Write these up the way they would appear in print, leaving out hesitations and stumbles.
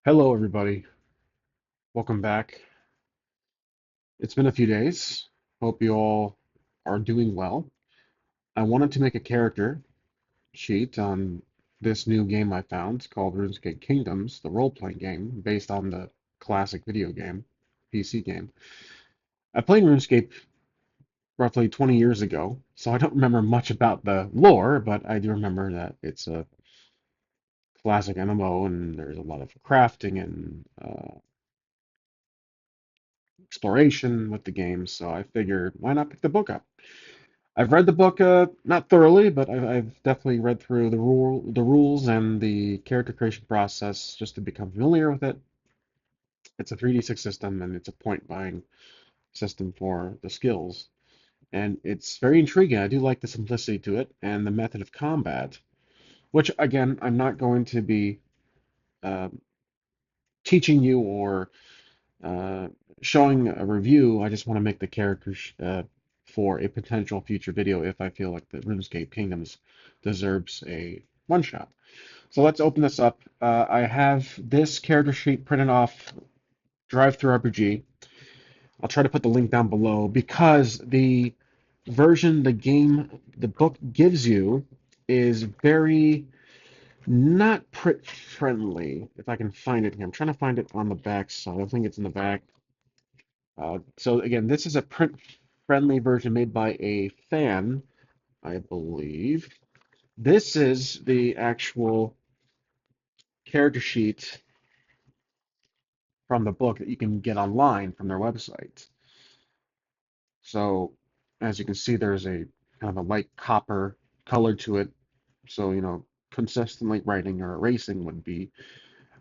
Hello, everybody. Welcome back. It's been a few days. Hope you all are doing well. I wanted to make a character sheet on this new game I found called RuneScape Kingdoms, the role-playing game based on the classic video game, PC game. I played RuneScape roughly 20 years ago, so I don't remember much about the lore, but I do remember that it's a classic MMO and there's a lot of crafting and exploration with the game, so I figured why not pick the book up? I've read the book, not thoroughly, but I've definitely read through the rules and the character creation process just to become familiar with it. It's a 3d6 system and it's a point buying system for the skills, and it's very intriguing. I do like the simplicity to it and the method of combat, which again I'm not going to be uh, teaching you or uh, showing a review. I just want to make the characters for a potential future video if I feel like the RuneScape Kingdoms deserves a one shot. So let's open this up. I have this character sheet printed off Drive Through RPG. I'll try to put the link down below because the version the book gives you is very not print friendly. If I can find it here, I'm trying to find it on the back side. I think it's in the back. So again, this is a print-friendly version made by a fan, I believe. This is the actual character sheet from the book that you can get online from their website. So as you can see, there's a kind of a light copper color to it. So, consistently writing or erasing would be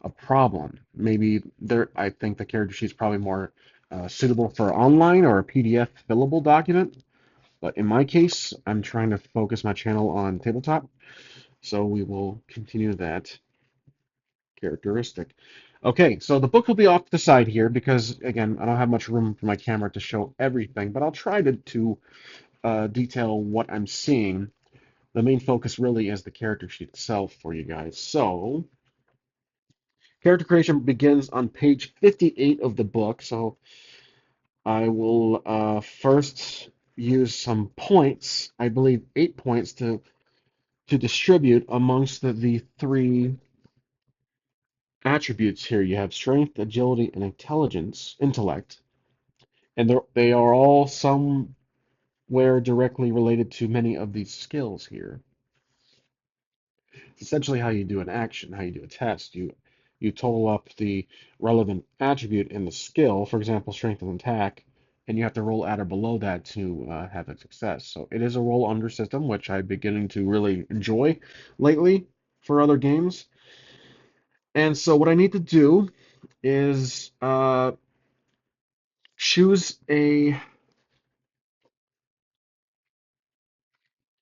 a problem. Maybe I think the character sheet's probably more suitable for online or a PDF fillable document. But in my case, I'm trying to focus my channel on tabletop, so we will continue that characteristic. Okay, so the book will be off to the side here because, again, I don't have much room for my camera to show everything, but I'll try to detail what I'm seeing. The main focus really is the character sheet itself for you guys. So, character creation begins on page 58 of the book, so I will first use some points, I believe 8 points to distribute amongst the three attributes here. You have strength, agility, and intellect, and they are all somewhere directly related to many of these skills here. It's essentially how you do an action, how you do a test. You total up the relevant attribute in the skill, for example, strength and attack, and you have to roll at or below that to have a success. So it is a roll under system, which I'm beginning to really enjoy lately for other games. And so what I need to do is choose a.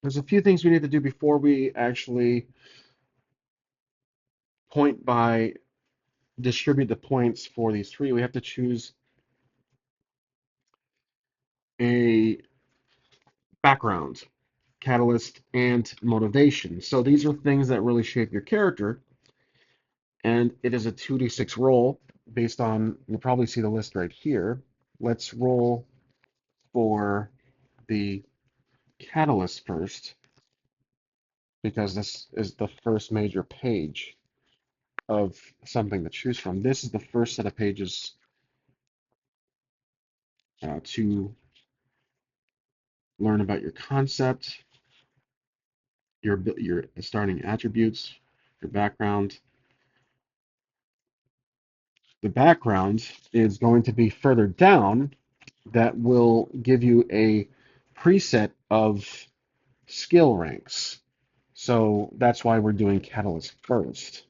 There's a few things we need to do before we actually point by distribute the points for these three. We have to choose a background, catalyst, and motivation. So these are things that really shape your character, and it is a 2d6 roll based on, you'll probably see the list right here. Let's roll for the catalyst first, because this is the first major page of something to choose from. This is the first set of pages to learn about your concept, your starting attributes, your background. The background is going to be further down that will give you a preset of skill ranks. So that's why we're doing Catalyst first.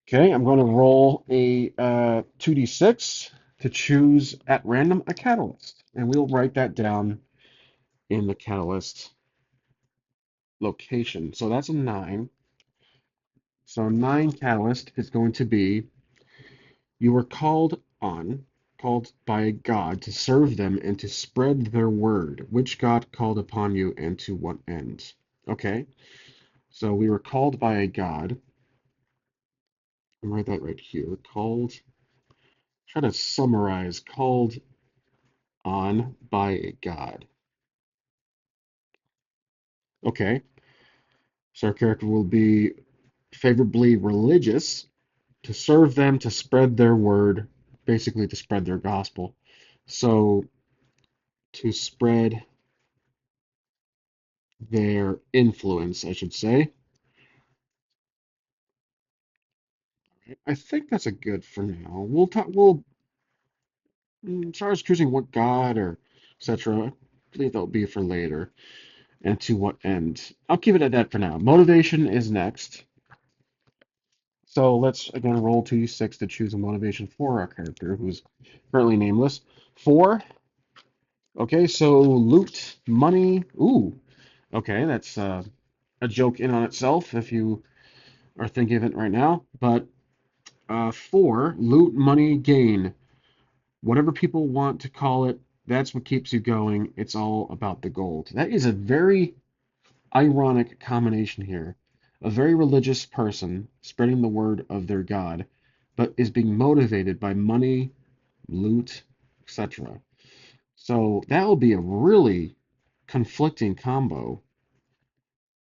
Okay, I'm going to roll a 2d6 to choose at random a Catalyst. And we'll write that down in the Catalyst location. So that's a 9. So 9 Catalyst is going to be you were called by a god to serve them and to spread their word. Which god called upon you and to what end? Okay, so we were called by a god I'll write that right here. Called, try to summarize, called on by a god. Okay, so our character will be favorably religious, to serve them, to spread their word, basically to spread their gospel. So to spread their influence, I should say. I think that's a good for now. We'll talk. We'll as far as choosing what god or etc. I believe that'll be for later. And to what end? I'll keep it at that for now. Motivation is next. So let's again roll 2d6 to choose a motivation for our character, who's currently nameless. Four. Okay, so loot, money. Ooh, okay, that's a joke in on itself if you are thinking of it right now. But four, loot, money, gain. Whatever people want to call it, that's what keeps you going. It's all about the gold. That is a very ironic combination here. A very religious person spreading the word of their God, but is being motivated by money, loot, etc. So that will be a really conflicting combo,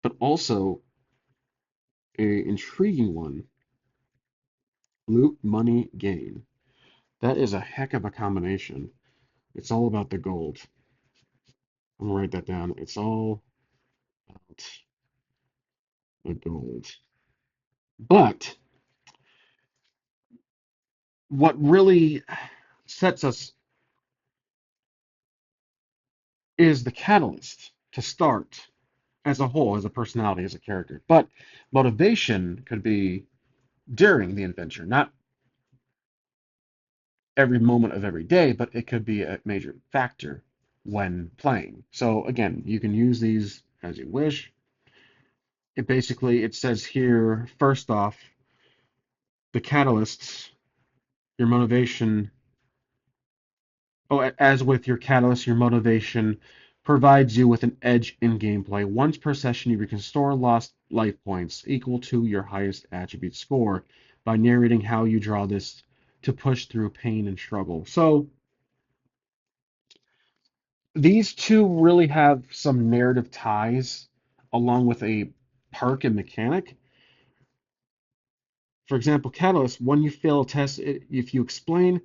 but also a intriguing one. Loot, money, gain. That is a heck of a combination. It's all about the gold. I'm gonna write that down. It's all about the gold. But what really sets us is the catalyst to start as a whole, as a personality, as a character. But motivation could be during the adventure, not every moment of every day, but it could be a major factor when playing. So again, you can use these as you wish. It says here, first off, the catalysts, your motivation. Oh, as with your catalyst, your motivation provides you with an edge in gameplay. Once per session, you can restore lost life points equal to your highest attribute score by narrating how you draw this to push through pain and struggle. So these two really have some narrative ties along with a perk and mechanic. For example, Catalyst, when you fail a test, if you explain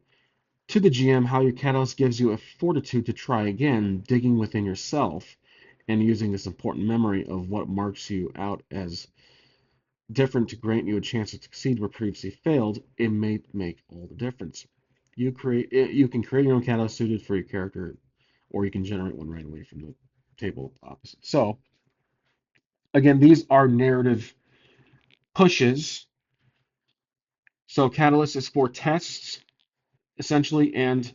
to the GM how your Catalyst gives you a fortitude to try again, digging within yourself and using this important memory of what marks you out as different to grant you a chance to succeed where previously failed, it may make all the difference. You can create your own Catalyst suited for your character, or you can generate one right away from the table opposite. So again, these are narrative pushes. So Catalyst is for tests, essentially, and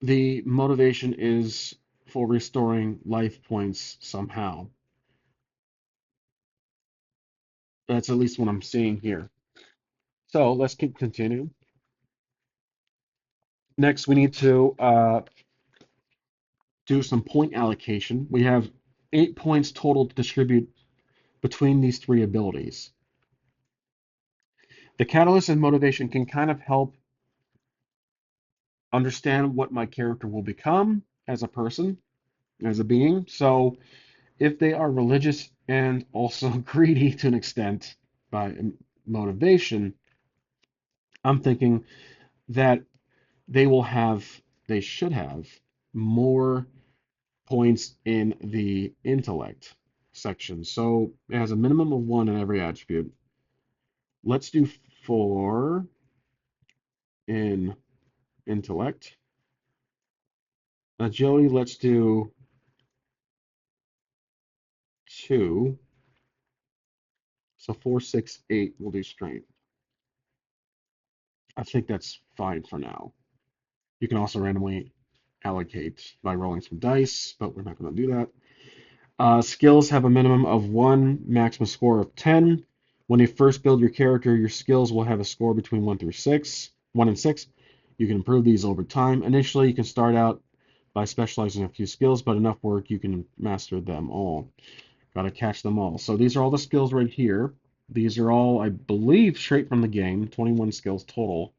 the motivation is for restoring life points somehow. That's at least what I'm seeing here. So let's keep continue. Next, we need to do some point allocation. We have 8 points total to distribute between these three abilities. The catalyst and motivation can kind of help understand what my character will become as a person, as a being. So if they are religious and also greedy to an extent by motivation, I'm thinking that they should have more points in the intellect section. So it has a minimum of one in every attribute. Let's do 4 in intellect. Agility, let's do 2. So 4, 6, 8 will do strength. I think that's fine for now. You can also randomly allocate by rolling some dice, but we're not going to do that. Skills have a minimum of 1, maximum score of 10. When you first build your character, your skills will have a score between 1 through 6, 1 and 6. You can improve these over time. Initially, you can start out by specializing in a few skills, but enough work, you can master them all. Got to catch them all. So these are all the skills right here. These are all, I believe, straight from the game. 21 skills total.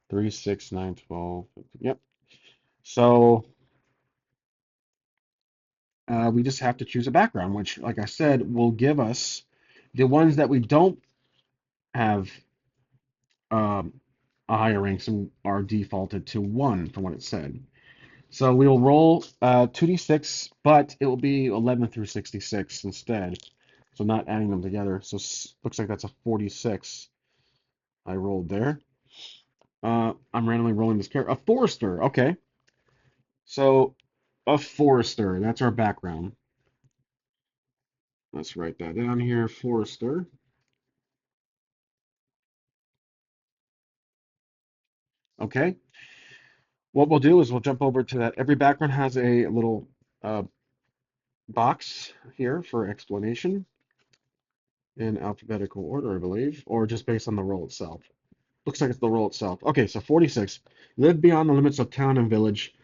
3, 6, 9, 12. Yep. So we just have to choose a background, which, like I said, will give us the ones that we don't have um, a higher rank, so are defaulted to 1 from what it said. So we will roll 2d6, but it will be 11 through 66 instead. So not adding them together. So looks like that's a 46 I rolled there. I'm randomly rolling this character. A forester. Okay. So a forester. That's our background. Let's write that down here. Forester. Okay. What we'll do is we'll jump over to that. Every background has a little uh, box here for explanation in alphabetical order, I believe, or just based on the roll itself. Looks like it's the roll itself. Okay, so 46. Live beyond the limits of town and village,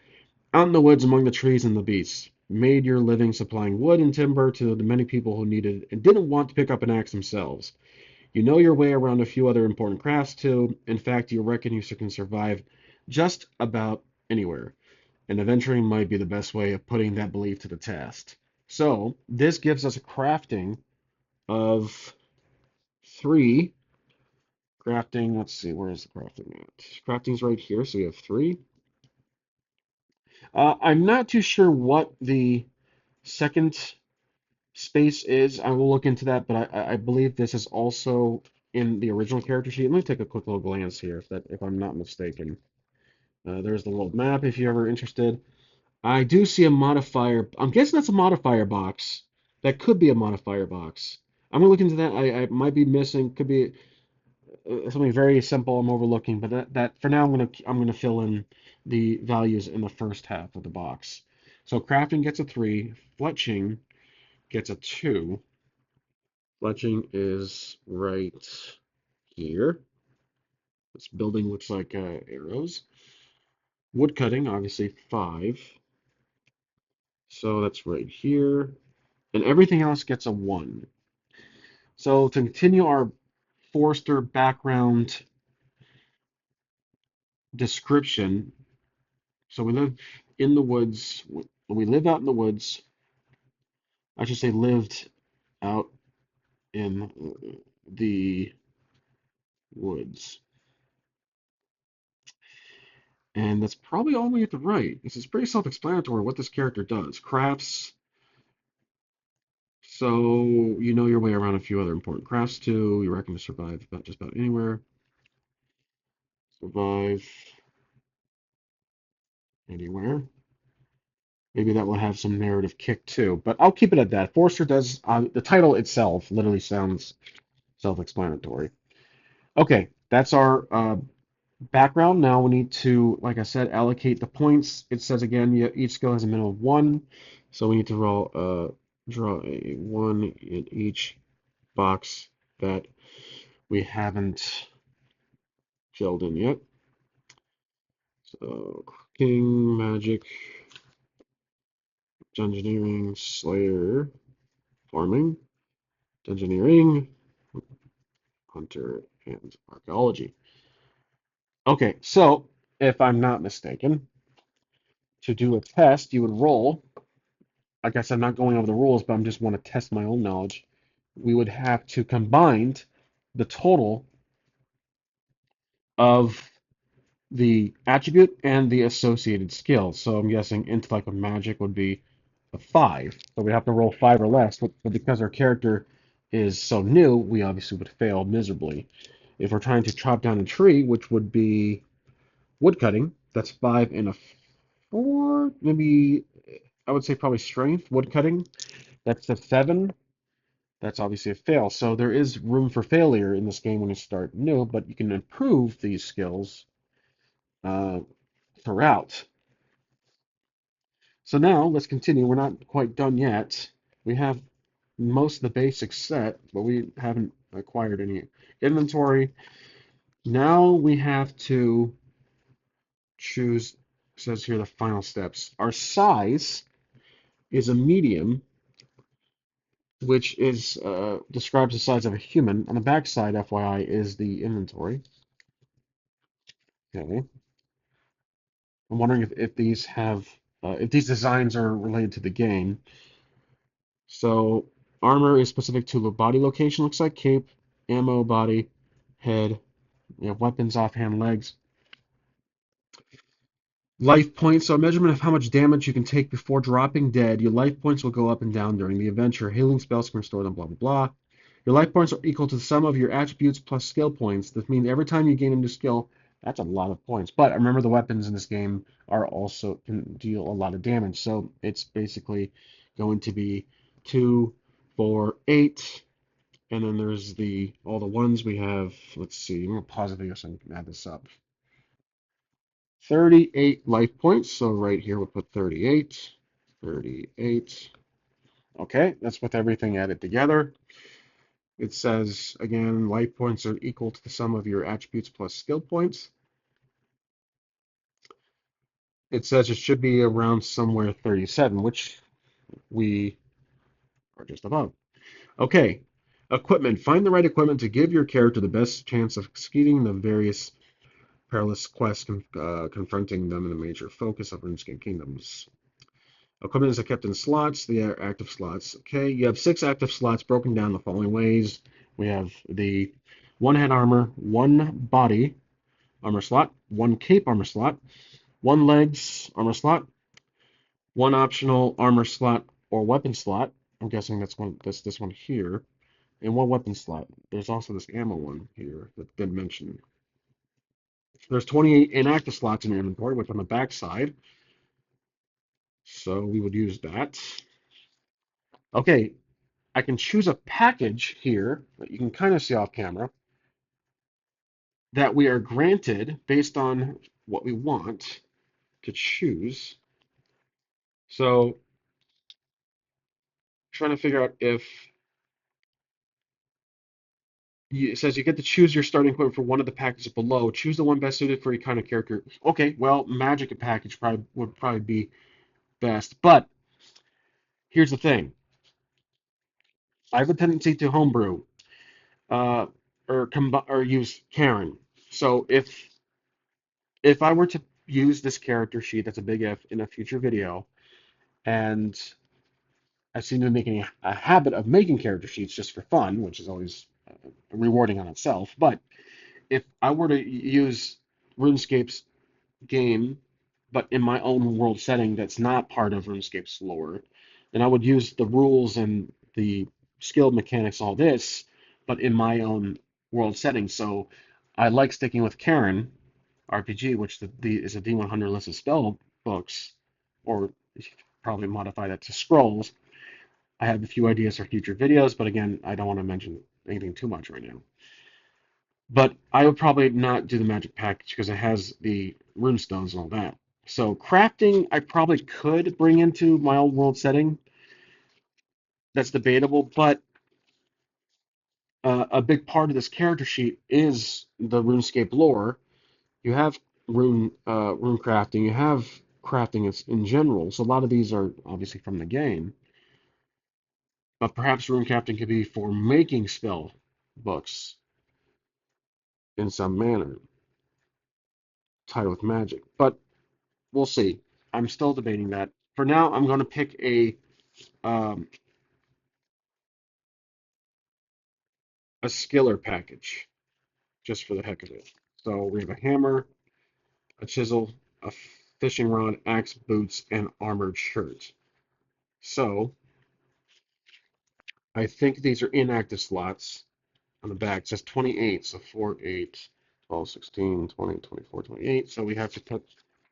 out in the woods among the trees and the beasts. Made your living supplying wood and timber to the many people who needed and didn't want to pick up an axe themselves. You know your way around a few other important crafts too. In fact, you reckon you can survive just about anywhere. And adventuring might be the best way of putting that belief to the test. So this gives us a crafting of 3. Crafting, let's see, where is the crafting at? Crafting's right here, so we have 3. I'm not too sure what the second space is. I will look into that, but I believe this is also in the original character sheet. Let me take a quick little glance here, if I'm not mistaken. There's the world map if you're ever interested. I do see a modifier. I'm guessing that's a modifier box. That could be a modifier box. I'm gonna look into that. I might be missing. Could be something very simple I'm overlooking, but that for now I'm gonna fill in the values in the first half of the box. So crafting gets a 3, fletching gets a 2. Fletching is right here. This building looks like arrows. Woodcutting, obviously 5. So that's right here. And everything else gets a 1. So to continue our Forester background description, so we live in the woods. We live out in the woods. I should say lived out in the woods. And that's probably all we have to write. This is pretty self-explanatory what this character does. Crafts, so you know your way around a few other important crafts too. You reckon to survive about just about anywhere. Survive anywhere. Maybe that will have some narrative kick too, but I'll keep it at that. Forster does, the title itself literally sounds self-explanatory. Okay, that's our background. Now we need to, like I said, allocate the points. It says again, each skill has a minimum of 1, so we need to draw a 1 in each box that we haven't filled in yet. So, cooking, magic, engineering, slayer, farming, engineering, hunter, and archaeology. Okay, so if I'm not mistaken, to do a test, you would roll. I guess I'm not going over the rules, but I just want to test my own knowledge. We would have to combine the total of the attribute and the associated skill. So I'm guessing intellect with magic would be a 5. So we have to roll 5 or less. But because our character is so new, we obviously would fail miserably. If we're trying to chop down a tree, which would be woodcutting, that's 5 and a 4. Maybe I would say probably strength. Woodcutting, that's a 7. That's obviously a fail. So there is room for failure in this game when you start new, but you can improve these skills uh, throughout. So now let's continue. We're not quite done yet. We have most of the basics set, but we haven't acquired any inventory. Now we have to choose, it says here the final steps. Our size is a medium, which is describes the size of a human. On the back side, FYI, is the inventory. Okay. I'm wondering if these have if these designs are related to the game. So armor is specific to the body location, looks like cape, ammo, body, head, weapons, offhand, legs. Life points, so a measurement of how much damage you can take before dropping dead. Your life points will go up and down during the adventure. Healing spells can restore them, blah, blah, blah. Your life points are equal to the sum of your attributes plus skill points. This means every time you gain a new skill, that's a lot of points. But remember, the weapons in this game are also can deal a lot of damage. So it's basically going to be 2, 4, 8. And then there's the all the ones we have. Let's see. I'm gonna pause the video so I can add this up. 38 life points. So right here we'll put 38. 38. Okay, that's with everything added together. It says again, life points are equal to the sum of your attributes plus skill points. It says it should be around somewhere 37, which we are just above. Okay, equipment. Find the right equipment to give your character the best chance of succeeding the various perilous quests confronting them in the major focus of RuneScape Kingdoms. Equipment is kept in slots, the active slots. Okay, you have 6 active slots broken down the following ways. We have the one head armor, one body armor slot, one cape armor slot, one legs armor slot, one optional armor slot or weapon slot. I'm guessing that's this one here, and one weapon slot. There's also this ammo one here that didn't mention. There's 28 inactive slots in your inventory, which on the back side, so we would use that. Okay, I can choose a package here that you can kind of see off camera that we are granted based on what we want to choose. So trying to figure out if it says you get to choose your starting point for one of the packages below. Choose the one best suited for your kind of character. Okay, well, magic package probably would probably be best. But here's the thing: I have a tendency to homebrew uh, or use Karen. So if I were to use this character sheet, that's a big if, in a future video, and I seem to be making a habit of making character sheets just for fun, which is always rewarding on itself. But if I were to use RuneScape's game, but in my own world setting that's not part of RuneScape's lore, then I would use the rules and the skill mechanics, all this, but in my own world setting. So I like sticking with Karen RPG, which is a D100 list of spell books, or you should probably modify that to scrolls. I have a few ideas for future videos, but again, I don't want to mention anything too much right now. But I would probably not do the magic package because it has the rune stones and all that. So crafting, I probably could bring into my own world setting. That's debatable, but a big part of this character sheet is the RuneScape lore. You have rune crafting, you have crafting in general. So a lot of these are obviously from the game, but perhaps rune crafting could be for making spell books in some manner, tied with magic. But we'll see. I'm still debating that. For now, I'm going to pick um, a skiller package just for the heck of it. So we have a hammer, a chisel, a fishing rod, axe, boots, and armored shirt. So I think these are inactive slots on the back. It says 28, so 4, 8, 12, 16, 20, 24, 28. So we have to put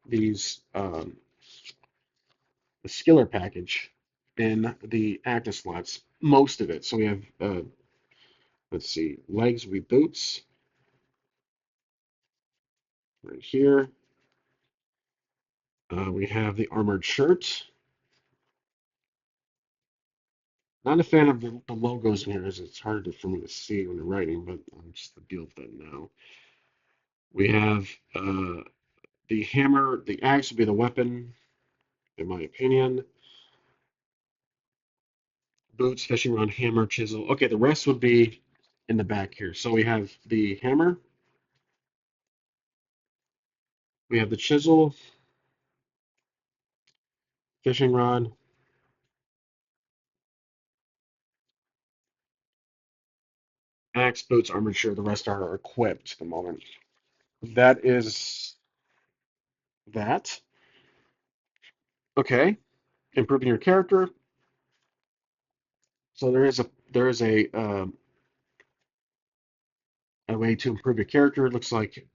these the skiller package in the active slots, most of it. So we have let's see, legs will be boots right here. We have the armored shirt. Not a fan of the logos in here as it's hard for me to see when they're writing, but I'll just deal with that now. We have the hammer, the axe would be the weapon, in my opinion. boots, fishing rod, hammer, chisel. Okay, the rest would be in the back here. So we have the hammer, we have the chisel, fishing rod, axe, boots, armor, shirt. The rest are equipped at the moment. That is that. Okay, improving your character. So there is a way to improve your character. It looks like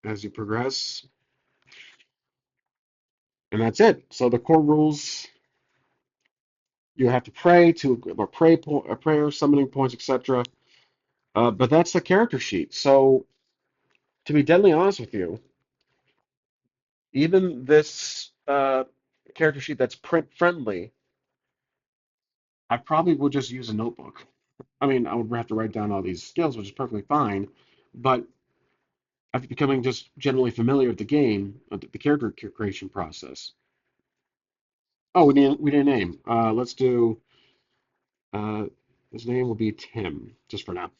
as you progress, and that's it. So the core rules: you have to pray to or a prayer, summoning points, etc. But that's the character sheet. So to be deadly honest with you, even this character sheet that's print friendly, I probably would just use a notebook. I mean, I would have to write down all these skills, which is perfectly fine, but after becoming just generally familiar with the game, the character creation process. Oh, we need a name. Let's do uh, his name will be Tim, just for now.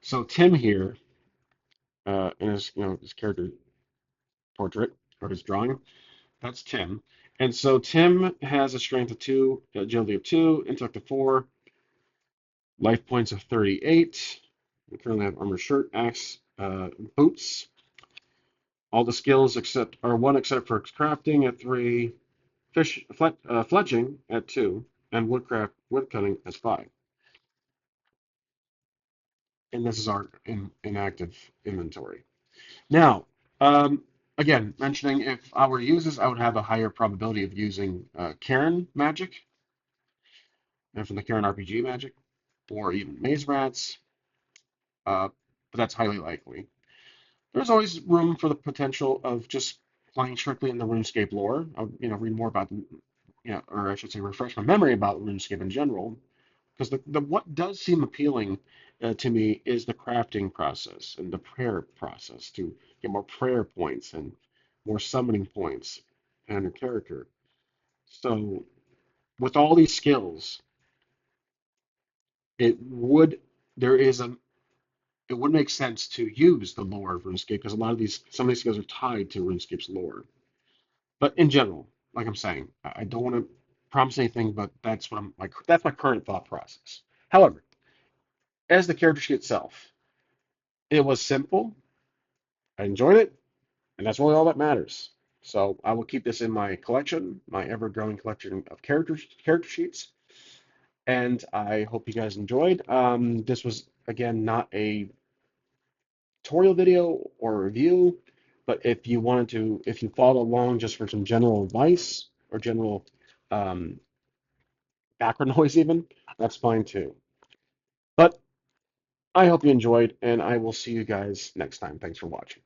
So Tim here, in his his character portrait or his drawing, that's Tim. And so Tim has a strength of 2, agility of 2, intellect of 4, life points of 38. We currently have armor, shirt, axe, boots. All the skills except are 1 except for crafting at 3, fletching at 2, and woodcutting as 5. And this is our inactive inventory. Now, um, again, mentioning if I were to use this, I would have a higher probability of using Karen magic, and from the Karen RPG magic, or even Maze Rats, but that's highly likely. There's always room for the potential of just playing strictly in the RuneScape lore. I'll, read more about, or I should say, refresh my memory about RuneScape in general, because the what does seem appealing to me is the crafting process and the prayer process to get more prayer points and more summoning points and your character. So with all these skills, it would there is a it would make sense to use the lore of RuneScape because some of these skills are tied to RuneScape's lore. But in general, like I'm saying, I don't want to promise anything, but that's my current thought process. However, as the character sheet itself, it was simple. I enjoyed it, and that's really all that matters. So I will keep this in my collection, my ever-growing collection of character sheets, and I hope you guys enjoyed. This was again not a tutorial video or review, but if you follow along just for some general advice or general um, background noise, even that's fine too. But I hope you enjoyed, and I will see you guys next time. Thanks for watching.